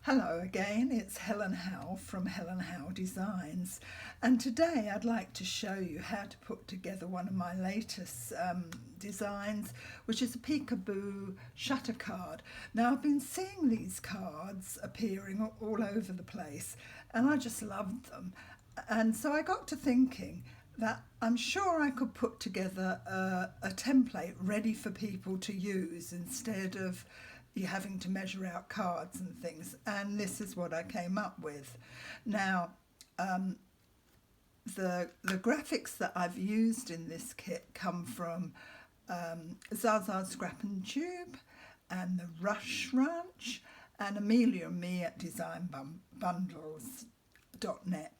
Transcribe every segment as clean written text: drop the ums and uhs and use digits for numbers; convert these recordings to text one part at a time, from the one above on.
Hello again, it's Helen Howe from Helen Howe Designs, and today I'd like to show you how to put together one of my latest designs, which is a peekaboo shutter card. Now, I've been seeing these cards appearing all over the place and I just loved them, and so I got to thinking that I'm sure I could put together a template ready for people to use instead of you having to measure out cards and things, and this is what I came up with. Now, the graphics that I've used in this kit come from Zaza Scrap and Tube and the Rush Ranch and Amelia and me at designbundles.net.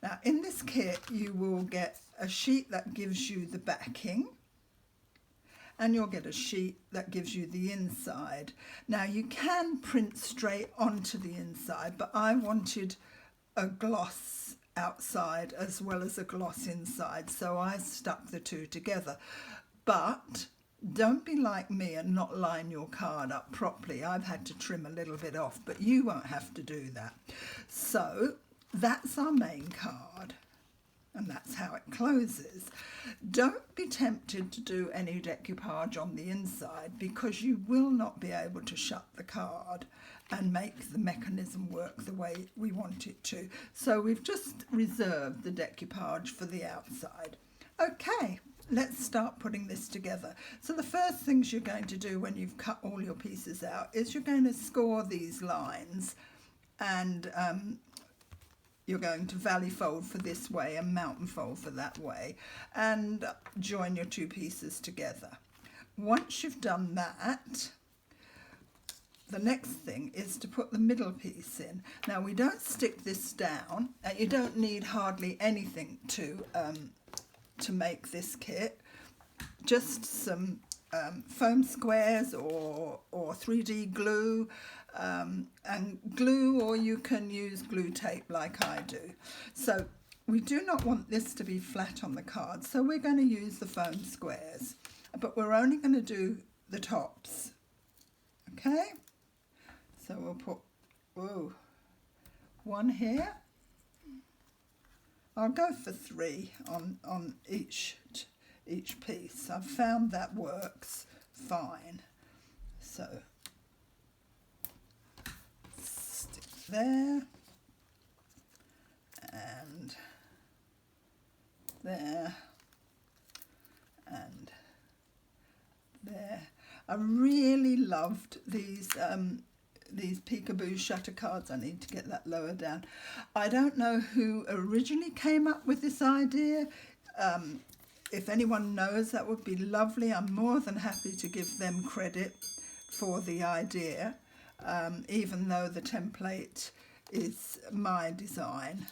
Now, in this kit you will get a sheet that gives you the backing, and you'll get a sheet that gives you the inside. Now, you can print straight onto the inside, but I wanted a gloss outside as well as a gloss inside, so I stuck the two together. But don't be like me and not line your card up properly. I've had to trim a little bit off, but you won't have to do that. So that's our main card, and that's how it closes. Don't be tempted to do any decoupage on the inside, because you will not be able to shut the card and make the mechanism work the way we want it to. So we've just reserved the decoupage for the outside. Okay, let's start putting this together. So the first things you're going to do when you've cut all your pieces out is you're going to score these lines, and you're going to valley fold for this way and mountain fold for that way, and join your two pieces together. Once you've done that, the next thing is to put the middle piece in. Now, we don't stick this down, and you don't need hardly anything to make this kit. Just some foam squares or 3D glue, and glue, or you can use glue tape like I do. So we do not want this to be flat on the card, so we're going to use the foam squares, but we're only going to do the tops. Okay, so we'll put one here. I'll go for 3 on each piece. I've found that works fine. So stick there and there and there. I really loved these peekaboo shutter cards. I need to get that lower down. I don't know who originally came up with this idea. If anyone knows, that would be lovely. I'm more than happy to give them credit for the idea, even though the template is my design.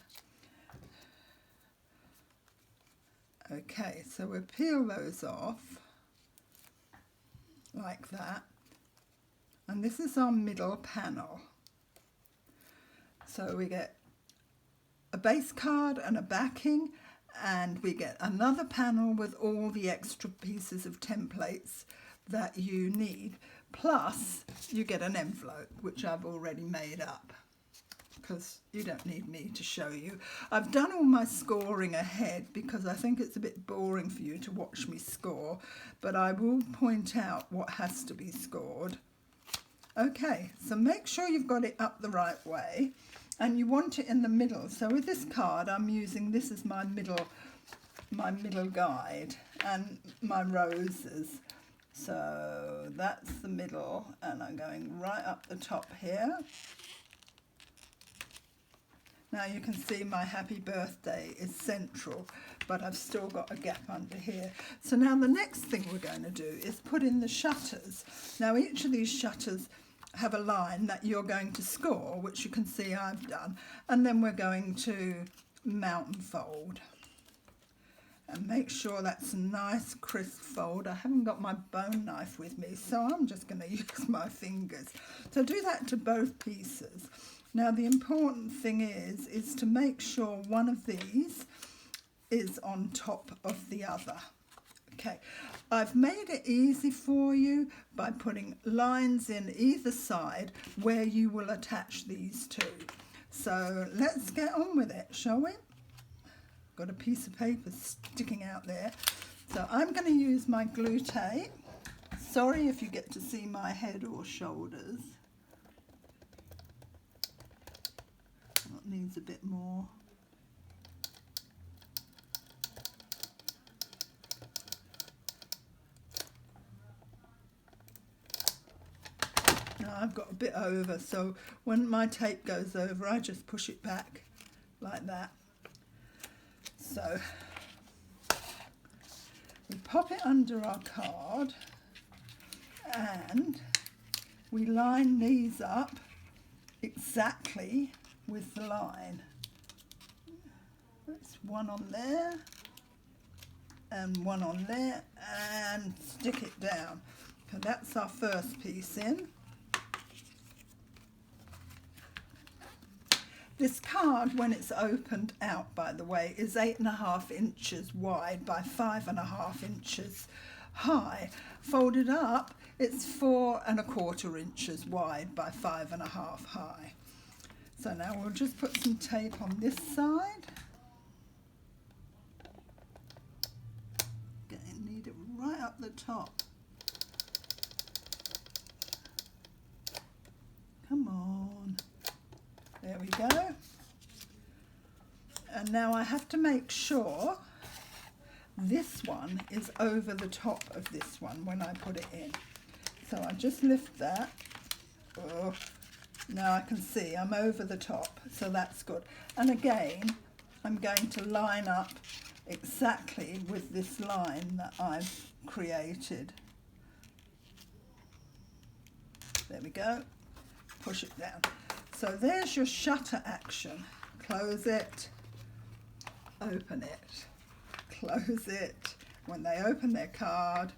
Okay, so we'll peel those off like that. And this is our middle panel. So we get a base card and a backing, and we get another panel with all the extra pieces of templates that you need, plus you get an envelope, which I've already made up, because you don't need me to show you. I've done all my scoring ahead because I think it's a bit boring for you to watch me score, but I will point out what has to be scored. Okay, so make sure you've got it up the right way, and you want it in the middle. So with this card, I'm using this as my middle guide and my roses. So that's the middle, and I'm going right up the top here. Now you can see my happy birthday is central, but I've still got a gap under here. So now the next thing we're going to do is put in the shutters. Now each of these shutters have a line that you're going to score, which you can see I've done, and then we're going to mountain fold. And make sure that's a nice crisp fold. I haven't got my bone knife with me, so I'm just going to use my fingers. So do that to both pieces. Now the important thing is to make sure one of these is on top of the other. Okay, I've made it easy for you by putting lines in either side where you will attach these two. So let's get on with it, shall we? Got a piece of paper sticking out there. So I'm going to use my glue tape. Sorry if you get to see my head or shoulders. That needs a bit more. Now I've got a bit over, so when my tape goes over, I just push it back like that. So we pop it under our card and we line these up exactly with the line. That's one on there and one on there, and stick it down. So that's our first piece in. This card, when it's opened out, by the way, is 8.5 inches wide by 5.5 inches high. Folded up, it's 4.25 inches wide by 5.5 high. So now we'll just put some tape on this side. Need it right up the top. Come on. There we go. And now I have to make sure this one is over the top of this one when I put it in. So I just lift that. Oh, now I can see I'm over the top, so that's good. And again, I'm going to line up exactly with this line that I've created. There we go. Push it down. So there's your shutter action. Close it, open it, close it. When they open their card,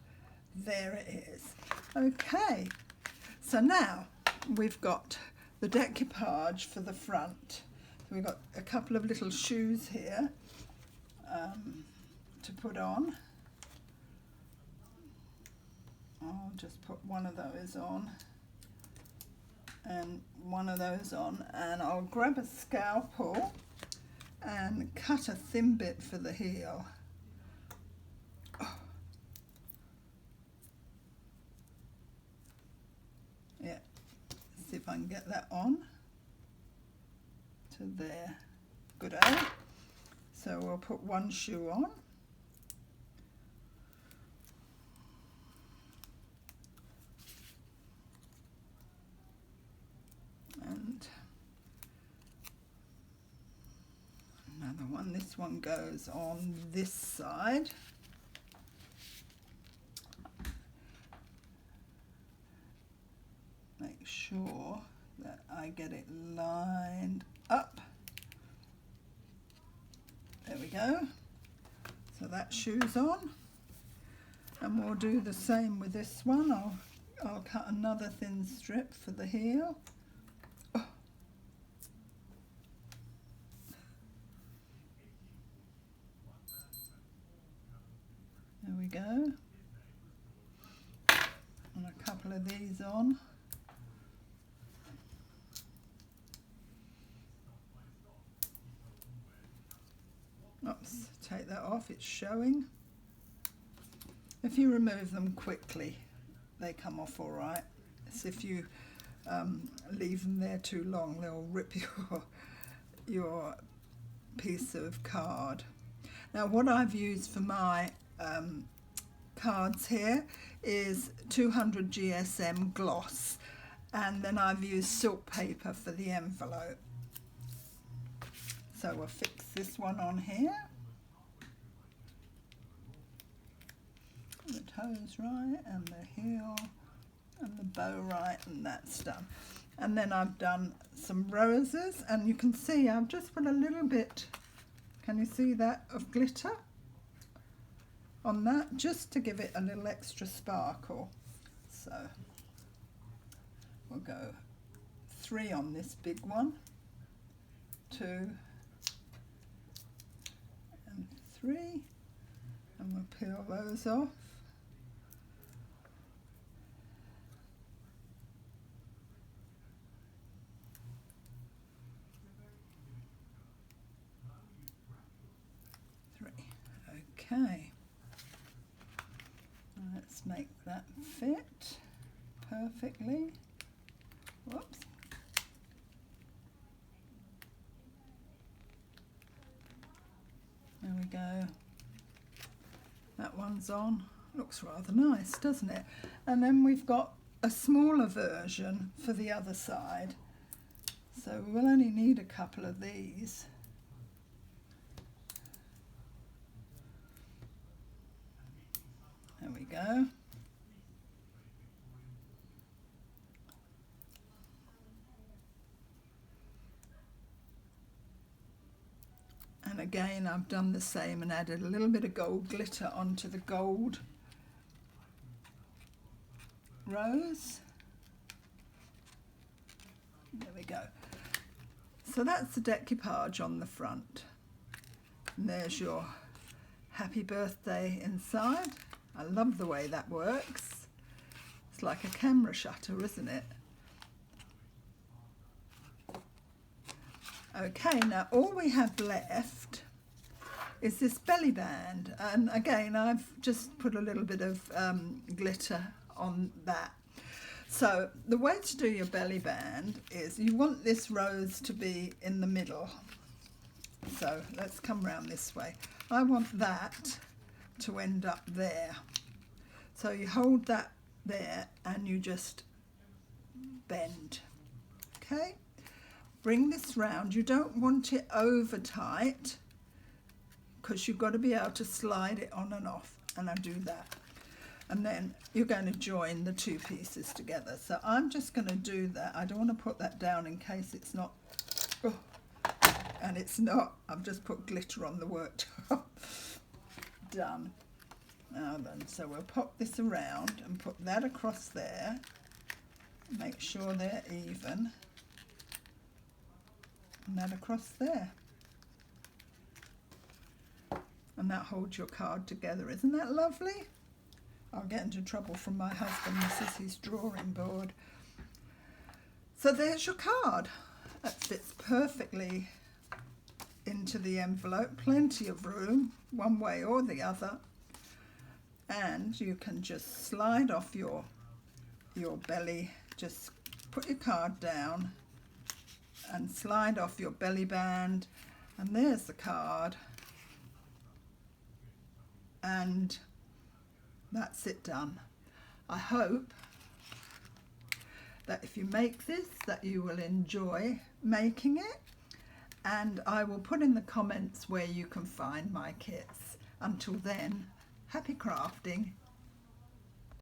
there it is. Okay, so now we've got the decoupage for the front. So we've got a couple of little shoes here to put on. I'll just put one of those on and one of those on, and I'll grab a scalpel and cut a thin bit for the heel. Oh. Yeah, see if I can get that on to there. Good, eh? So we'll put one shoe on. And another one. This one goes on this side. Make sure that I get it lined up. There we go. So that shoe's on. And we'll do the same with this one. I'll cut another thin strip for the heel. There we go. And a couple of these on. Oops, take that off, it's showing. If you remove them quickly, they come off all right. It's if you leave them there too long, they'll rip your piece of card. Now what I've used for my cards here is 200 GSM gloss, and then I've used silk paper for the envelope. So we'll fix this one on here. The toes right, and the heel, and the bow right, and that's done. And then I've done some roses, and you can see I've just put a little bit, can you see that, of glitter on that, just to give it a little extra sparkle. So we'll go 3 on this big one, 2 and 3, And we'll peel those off. Okay, let's make that fit perfectly. Whoops. There we go. That one's on. Looks rather nice, doesn't it? And then we've got a smaller version for the other side. So we'll only need a couple of these. There we go. And again, I've done the same and added a little bit of gold glitter onto the gold rose. There we go. So that's the decoupage on the front. And there's your happy birthday inside. I love the way that works. It's like a camera shutter, isn't it? Okay, now all we have left is this belly band, and again I've just put a little bit of glitter on that. So the way to do your belly band is you want this rose to be in the middle. So let's come round this way. I want that to end up there. So you hold that there and you just bend. Okay? Bring this round. You don't want it over tight because you've got to be able to slide it on and off, and I do that. And then you're going to join the two pieces together. So I'm just going to do that. I don't want to put that down in case it's not, oh, and it's not. I've just put glitter on the worktop. Done. Now then, so we'll pop this around and put that across there. Make sure they're even. And that across there. And that holds your card together. Isn't that lovely? I'll get into trouble from my husband. This is his drawing board. So there's your card. That fits perfectly into the envelope. Plenty of room, one way or the other. And you can just slide off your belly. Just put your card down and slide off your belly band, and there's the card, and that's it done. I hope that if you make this that you will enjoy making it, and I will put in the comments where you can find my kits. Until then, happy crafting.